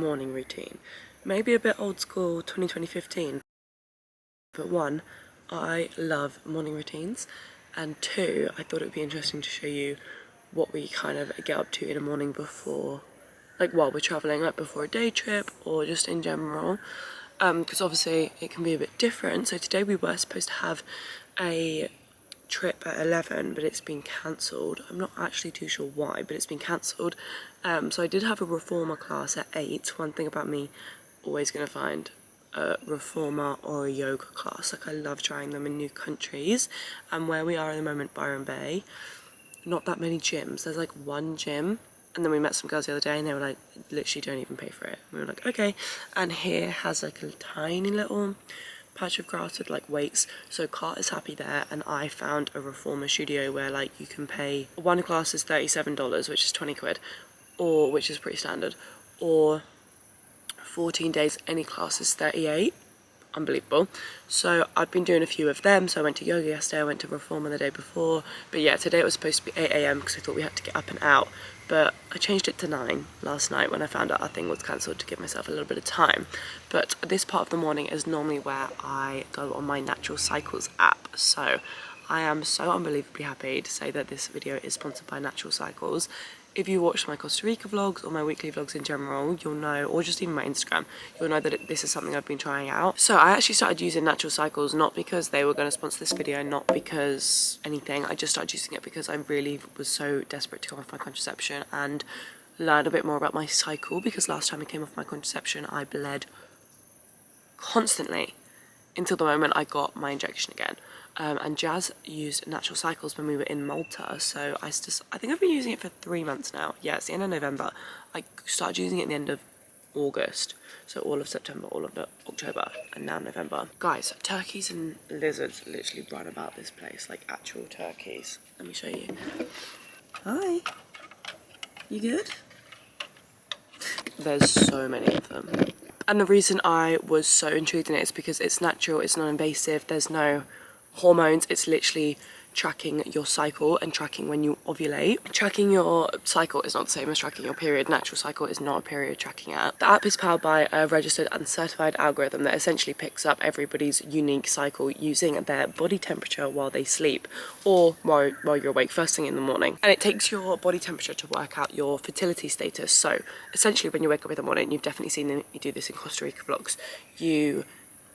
morning routine. Maybe a bit old school, 2015, but one, I love morning routines, and two, I thought it would be interesting to show you what we kind of get up to in a morning before, like while we're traveling, like before a day trip or just in general, because obviously it can be a bit different. So today we were supposed to have a trip at 11, but it's been cancelled. I'm not actually too sure why, but it's been cancelled. So I did have a reformer class at 8. One thing about me, always gonna find a reformer or a yoga class. Like, I love trying them in new countries, and where we are at the moment, Byron Bay, not that many gyms. There's like one gym, and then we met some girls the other day and they were like, literally don't even pay for it. We were like, okay. And here has like a tiny little patch of grass with like weights, so Kat is happy there. And I found a reformer studio where like you can pay, one class is $37, which is 20 quid, or which is pretty standard, or 14 days any class is 38. Unbelievable. So I've been doing a few of them. So I went to yoga yesterday, I went to reformer the day before, but yeah, today it was supposed to be 8 AM because I thought we had to get up and out, but I changed it to 9 last night when I found out our thing was cancelled, to give myself a little bit of time. But this part of the morning is normally where I go on my Natural Cycles app. So I am so unbelievably happy to say that this video is sponsored by Natural Cycles. If you watch my Costa Rica vlogs or my weekly vlogs in general, you'll know, or just even my Instagram, you'll know that this is something I've been trying out. So I actually started using Natural Cycles, not because they were going to sponsor this video, not because anything. I just started using it because I really was so desperate to come off my contraception and learn a bit more about my cycle, because last time I came off my contraception, I bled constantly until the moment I got my injection again. And Jazz used Natural Cycles when we were in Malta, so I think I've been using it for 3 months now. Yeah, it's the end of November. I started using it at the end of August, so all of September, all of October, and now November. Guys, turkeys and lizards literally run about this place, like actual turkeys. Let me show you. Hi. You good? There's so many of them. And the reason I was so intrigued in it is because it's natural, it's non-invasive, there's no hormones. It's literally tracking your cycle and tracking when you ovulate. Tracking your cycle is not the same as tracking your period. Natural Cycle is not a period tracking app. The app is powered by a registered and certified algorithm that essentially picks up everybody's unique cycle using their body temperature while they sleep, or while you're awake first thing in the morning. And it takes your body temperature to work out your fertility status. So essentially when you wake up in the morning, you've definitely seen me do this in Costa Rica vlogs,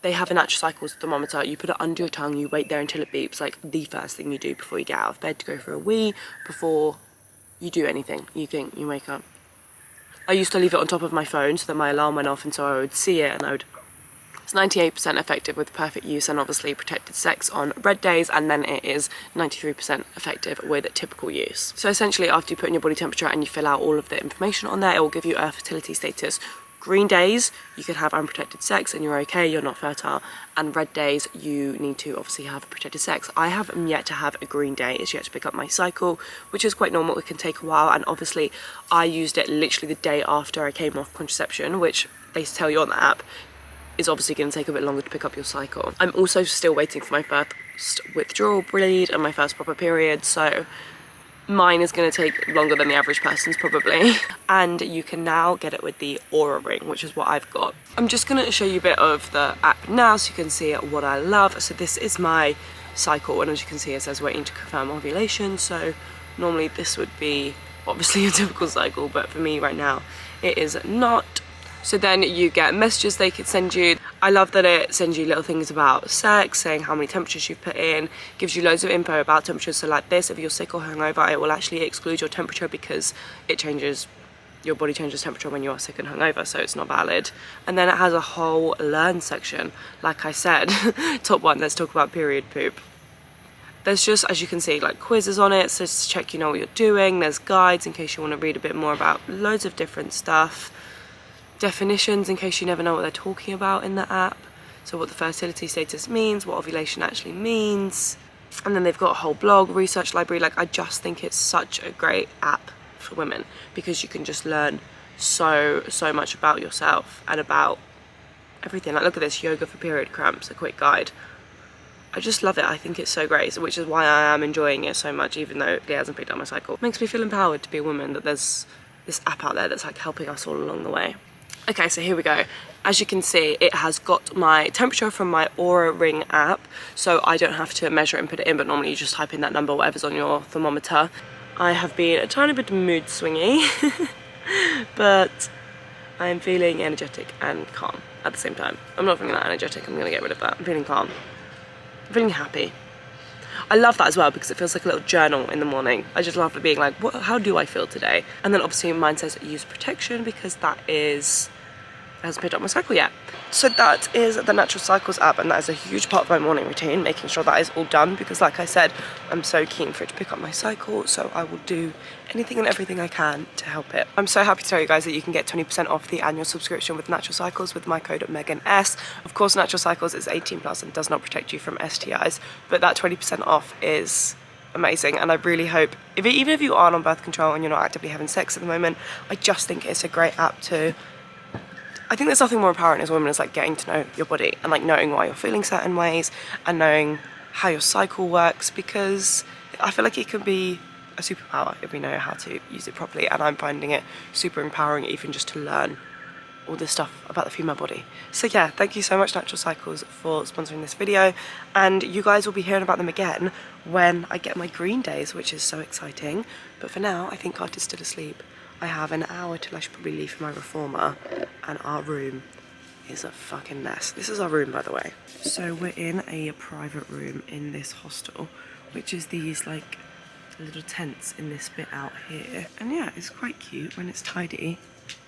they have a Natural Cycles thermometer, you put it under your tongue, you wait there until it beeps, like the first thing you do before you get out of bed to go for a wee, before you do anything. You wake up. I used to leave it on top of my phone so that my alarm went off, and so I would see it, and it's 98% effective with perfect use and obviously protected sex on red days, and then it is 93% effective with typical use. So essentially after you put in your body temperature and you fill out all of the information on there, it will give you a fertility status. Green days, you could have unprotected sex and you're okay, you're not fertile. And red days, you need to obviously have protected sex. I have yet to have a green day. It's yet to pick up my cycle, which is quite normal. It can take a while. And obviously, I used it literally the day after I came off contraception, which they tell you on the app is obviously going to take a bit longer to pick up your cycle. I'm also still waiting for my first withdrawal bleed and my first proper period, so mine is going to take longer than the average person's probably. And you can now get it with the Aura ring, which is what I've got. I'm just going to show you a bit of the app now so you can see what I love. So this is my cycle, and as you can see it says waiting to confirm ovulation. So normally this would be obviously a typical cycle, but for me right now it is not. So then you get messages they could send you. I love that it sends you little things about sex, saying how many temperatures you've put in, gives you loads of info about temperatures. So like this, if you're sick or hungover, it will actually exclude your temperature because it changes, your body changes temperature when you are sick and hungover, so it's not valid. And then it has a whole learn section. Like I said, top one, let's talk about period poop. There's just, as you can see, like quizzes on it, so to check you know what you're doing. There's guides in case you want to read a bit more about loads of different stuff. Definitions in case you never know what they're talking about in the app. So what the fertility status means, what ovulation actually means. And then they've got a whole blog, research library. Like, I just think it's such a great app for women because you can just learn so much about yourself and about everything. Like, look at this, yoga for period cramps, a quick guide. I just love it. I think it's so great, which is why I am enjoying it so much, even though it hasn't picked up my cycle. It makes me feel empowered to be a woman, that there's this app out there that's like helping us all along the way. Okay, so here we go. As you can see, it has got my temperature from my Aura Ring app, so I don't have to measure it and put it in, but normally you just type in that number, whatever's on your thermometer. I have been a tiny bit mood swingy, but I'm feeling energetic and calm at the same time. I'm not feeling that energetic, I'm gonna get rid of that. I'm feeling calm. I'm feeling happy. I love that as well because it feels like a little journal in the morning. I just love it being like, how do I feel today? And then obviously mine says use protection because that is, it hasn't picked up my cycle yet. So that is the Natural Cycles app, and that is a huge part of my morning routine, making sure that is all done because like I said, I'm so keen for it to pick up my cycle, so I will do anything and everything I can to help it. I'm so happy to tell you guys that you can get 20% off the annual subscription with Natural Cycles with my code MEGANS. Of course, Natural Cycles is 18 plus and does not protect you from STIs, but that 20% off is amazing, and I really hope, even if you aren't on birth control and you're not actively having sex at the moment, I just think it's a great app to, I think there's nothing more empowering as a woman as like getting to know your body and like knowing why you're feeling certain ways and knowing how your cycle works, because I feel like it can be a superpower if we know how to use it properly, and I'm finding it super empowering even just to learn all this stuff about the female body. So yeah, thank you so much Natural Cycles for sponsoring this video, and you guys will be hearing about them again when I get my green days, which is so exciting. But for now, I think Carter's still asleep. I have an hour till I should probably leave for my reformer, and our room is a fucking mess. This is our room, by the way. So we're in a private room in this hostel, which is these like little tents in this bit out here. And yeah, it's quite cute when it's tidy.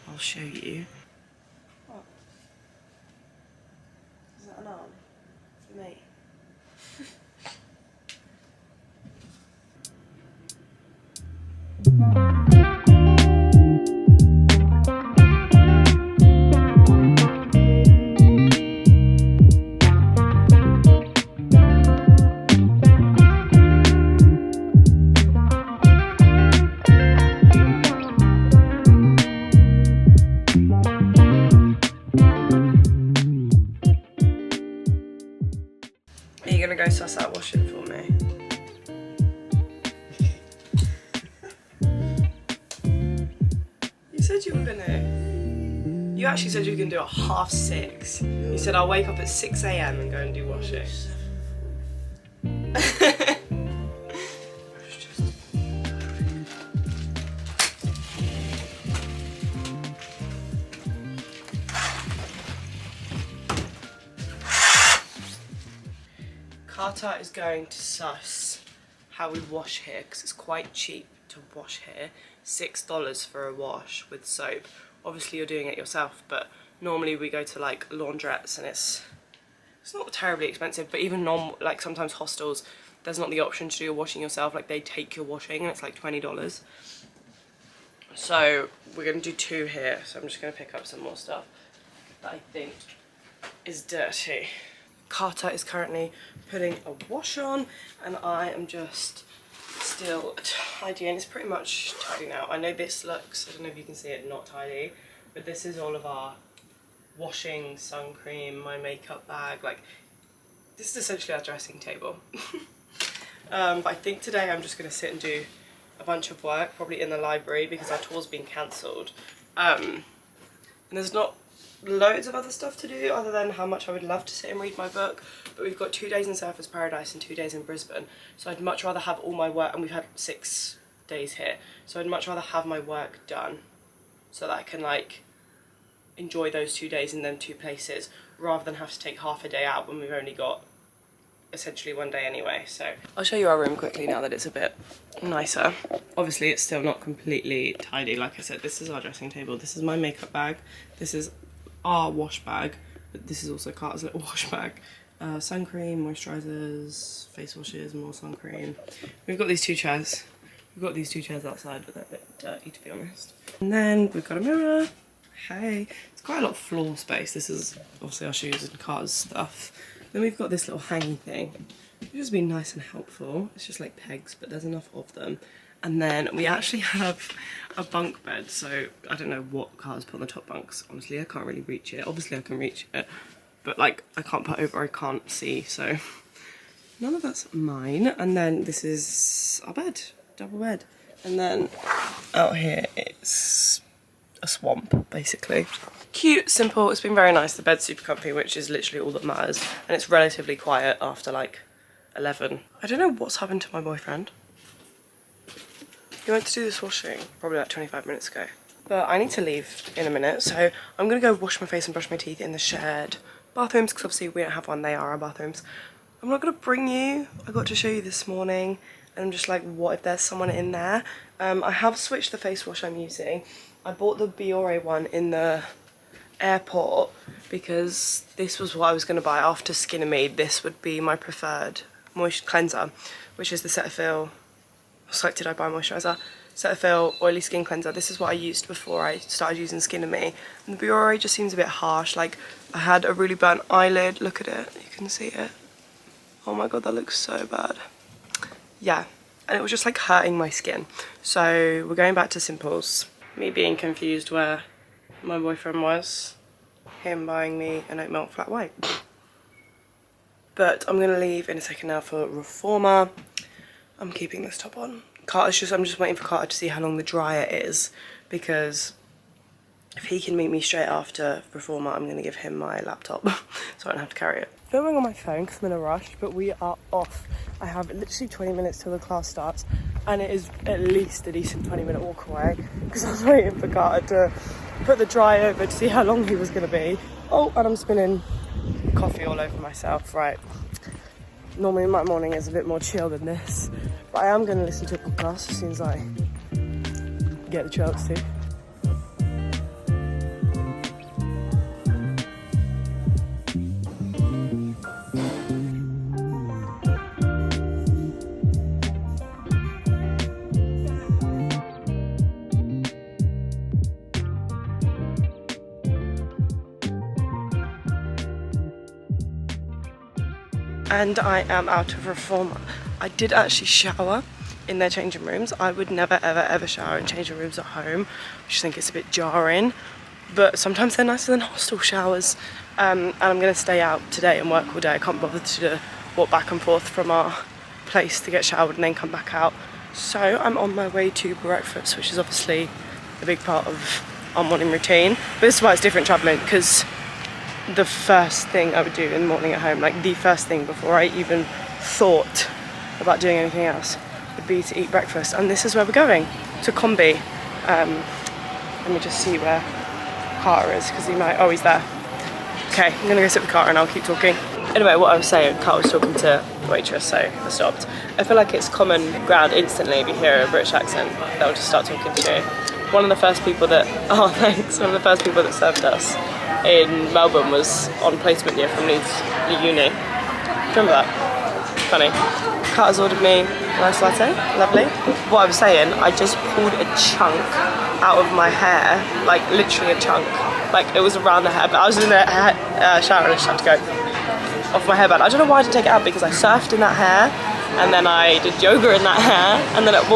I'll show you. What? Is that an arm? For me? Are you gonna go suss out washing for me? You said you were gonna. You actually said you were gonna do it at 6:30. You said I'll wake up at 6 AM and go and do washing. Carter is going to suss how we wash here because it's quite cheap to wash here. $6 for a wash with soap. Obviously you're doing it yourself, but normally we go to like laundrettes and it's not terribly expensive, but even like sometimes hostels, there's not the option to do your washing yourself, like they take your washing and it's like $20. So we're gonna do 2 here, so I'm just gonna pick up some more stuff that I think is dirty. Carter is currently putting a wash on and I am just still tidying. It's pretty much tidy now. I know this looks, I don't know if you can see it, not tidy, but this is all of our washing, sun cream, my makeup bag, like this is essentially our dressing table. But I think today I'm just going to sit and do a bunch of work, probably in the library because our tour's been cancelled. And there's not loads of other stuff to do other than how much I would love to sit and read my book, but we've got 2 days in Surfers Paradise and 2 days in Brisbane, so I'd much rather have all my work, and we've had 6 days here, so I'd much rather have my work done so that I can like enjoy those 2 days in them 2 places rather than have to take half a day out when we've only got essentially 1 day anyway. So I'll show you our room quickly now that it's a bit nicer. Obviously it's still not completely tidy. Like I said, this is our dressing table, this is my makeup bag, this is our wash bag, but this is also Carter's little wash bag. Sun cream, moisturisers, face washes, more sun cream. We've got these 2 chairs. We've got these 2 chairs outside, but they're a bit dirty to be honest. And then we've got a mirror. Hey, it's quite a lot of floor space. This is obviously our shoes and Carter's stuff. Then we've got this little hanging thing, which has been nice and helpful. It's just like pegs, but there's enough of them. And then we actually have a bunk bed, so I don't know what Carter's put on the top bunks. Honestly, I can't really reach it. Obviously I can reach it, but like I can't put over, I can't see, so none of that's mine. And then this is our bed, double bed. And then out here it's a swamp, basically. Cute, simple, it's been very nice. The bed's super comfy, which is literally all that matters. And it's relatively quiet after like 11. I don't know what's happened to my boyfriend. He went to do this washing probably like 25 minutes ago. But I need to leave in a minute, so I'm gonna go wash my face and brush my teeth in the shared bathrooms, because obviously we don't have one, they are our bathrooms. I'm not gonna bring you, I got to show you this morning, and I'm just like, what if there's someone in there? I have switched the face wash I'm using. I bought the Biore one in the airport because this was what I was gonna buy after Skin and Me. This would be my preferred moisture cleanser, which is the Cetaphil, did I buy moisturiser? Cetaphil Oily Skin Cleanser. This is what I used before I started using Skin and Me. And the Biore just seems a bit harsh. Like, I had a really burnt eyelid. Look at it. You can see it. Oh my god, that looks so bad. Yeah. And it was just like hurting my skin. So we're going back to Simples. Me being confused where my boyfriend was. Him buying me an oat milk flat white. But I'm going to leave in a second now for Reformer. I'm keeping this top on. I'm just waiting for Carter to see how long the dryer is, because if he can meet me straight after Reformer, I'm going to give him my laptop so I don't have to carry it. Filming on my phone because I'm in a rush, but we are off. I have literally 20 minutes till the class starts, and it is at least a decent 20-minute walk away, because I was waiting for Carter to put the dry over to see how long he was going to be. Oh, and I'm spilling coffee all over myself, right. Normally my morning is a bit more chill than this, but I am going to listen to a podcast as soon as I get the chance to. And I am out of Reformer. I did actually shower in their changing rooms. I would never ever shower in changing rooms at home. I just think it's a bit jarring, but sometimes they're nicer than hostel showers. And I'm gonna stay out today and work all day. I can't bother to walk back and forth from our place to get showered and then come back out. So I'm on my way to breakfast, which is obviously a big part of our morning routine. But this is why it's different travelling, because the first thing I would do in the morning at home, like the first thing before I even thought about doing anything else, would be to eat breakfast. And this is where we're going, to Combi. Let me just see where Carter is, because he might, oh, he's there. Okay, I'm gonna go sit with Carter and I'll keep talking. Anyway, what I was saying, Carter was talking to the waitress, so I stopped. I feel like it's common ground instantly if you hear a British accent, they'll just start talking to you. One of the first people that, oh thanks, one of the first people that served us in Melbourne was on placement year from Leeds Uni. Remember that? Funny. Carter's ordered me a nice latte, lovely. What I was saying, I just pulled a chunk out of my hair, like literally a chunk. Like it was around the hair, but I was in the shower and I just had to go off my hairband. I don't know why I didn't take it out, because I surfed in that hair, and then I did yoga in that hair, and then it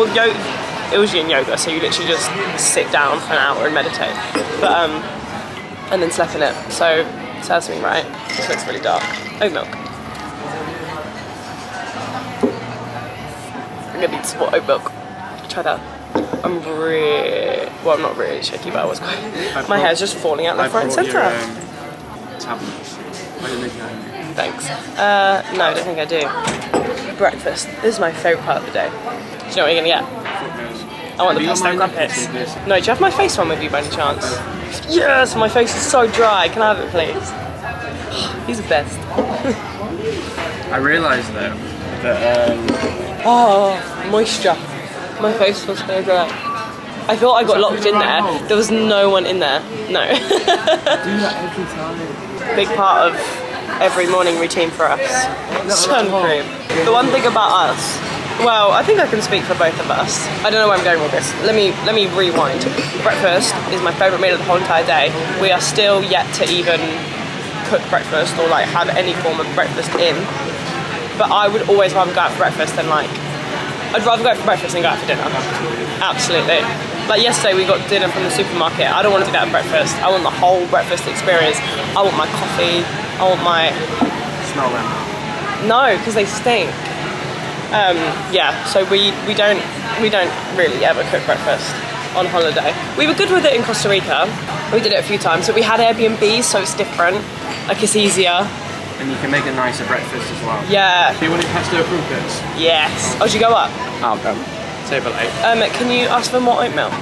was yin yoga, so you literally just sit down for an hour and meditate. But and then slept in it, so serves me right. This looks really dark. Oat milk. I'm gonna need some more oat milk. Try that. I'm not really shaky, but I was quite. My hair's just falling out left, right, and centre. Tablets. Thanks. No, I don't think I do. Breakfast. This is my favourite part of the day. Do you know what you're gonna get? I want the pesto crumpets. No, do you have my face one with you by any chance? Yes, my face is so dry. Can I have it, please? He's the best. I realised though that oh, moisture. My face was so dry. I thought I got locked in there. There was no one in there. No. do that every time. Big part of every morning routine for us. Sun cream. The one thing about us, well, I think I can speak for both of us. I don't know where I'm going with this. Let me rewind. Breakfast is my favourite meal of the whole entire day. We are still yet to even cook breakfast or like have any form of breakfast in. But I would always rather go out for breakfast than I'd rather go out for breakfast than go out for dinner. Absolutely. Like yesterday we got dinner from the supermarket. I don't want to do that at breakfast. I want the whole breakfast experience. I want my coffee. I want my... Smell them. No, because they stink. Yeah, so we don't really ever cook breakfast. on holiday. We were good with it in Costa Rica. We did it a few times, but we had Airbnbs, so it's different. Like, it's easier. And you can make a nicer breakfast as well. Yeah. Do you want pesto crumpets? Yes. Oh, should you go up? I'll go. Table 8. Can you ask for more oat milk?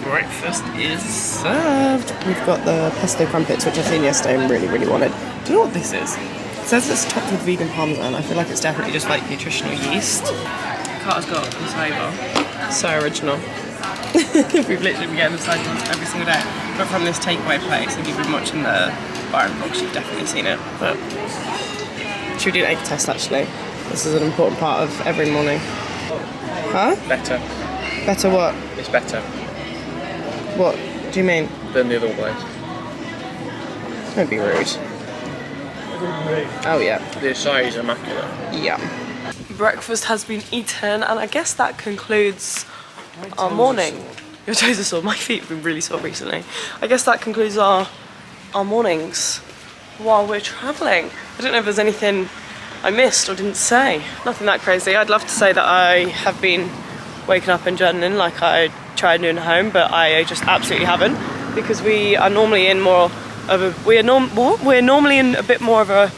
Breakfast is Served. We've got the pesto crumpets, which I seen yesterday and really, really wanted. Do you know what this is? It says it's topped with vegan parmesan. I feel like it's definitely just like nutritional yeast. Carter's got a savor. So original. We've literally been getting the side every single day. But from this takeaway place, if you've been watching the Byron vlogs, you've definitely seen it. But should we do an egg test actually? This is an important part of every morning. Huh? better. Better what? It's better What do you mean? than the other place. Don't be rude. Oh yeah. The acai is immaculate. Yeah. Breakfast has been eaten, and I guess that concludes our morning. Your toes are sore. My feet have been really sore recently. I guess that concludes our mornings while we're travelling. I don't know if there's anything I missed or didn't say. Nothing that crazy. I'd love to say that I have been waking up and journaling like I tried doing at home, but I just absolutely haven't, because we are normally in more of a we're normally in a bit more of a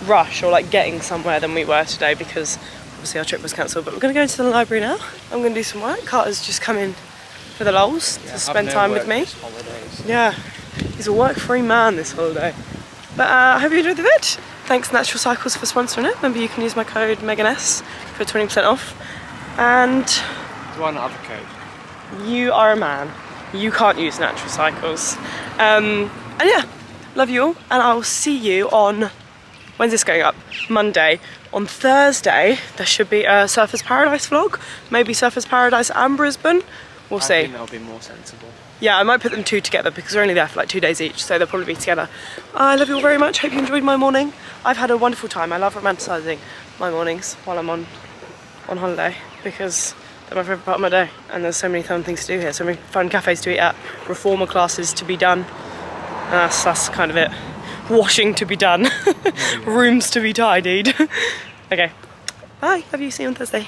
rush or like getting somewhere than we were today, because obviously our trip was cancelled. But we're going to go into the library now. I'm going to do some work. Carter's just come in for the lols to spend time with me. Yeah, he's a work-free man this holiday. But I hope you enjoyed the vid. Thanks Natural Cycles for sponsoring it. Remember, you can use my code MEGANS for 20% off. And Do I not have a code? you are a man. You can't use Natural Cycles. And yeah, love you all. And I'll see you on, when's this going up? Monday. On Thursday, there should be a Surfers Paradise vlog. Maybe Surfers Paradise and Brisbane. We'll see. I think that'll be more sensible. Yeah, I might put them two together because we're only there for like 2 days each, so they'll probably be together. I love you all very much. Hope you enjoyed my morning. I've had a wonderful time. I love romanticising my mornings while I'm on holiday, because they're my favourite part of my day. And there's so many fun things to do here. So many fun cafes to eat at, reformer classes to be done. And that's kind of it. Washing to be done. Rooms to be tidied. Okay. Bye. Love you. See you on Thursday.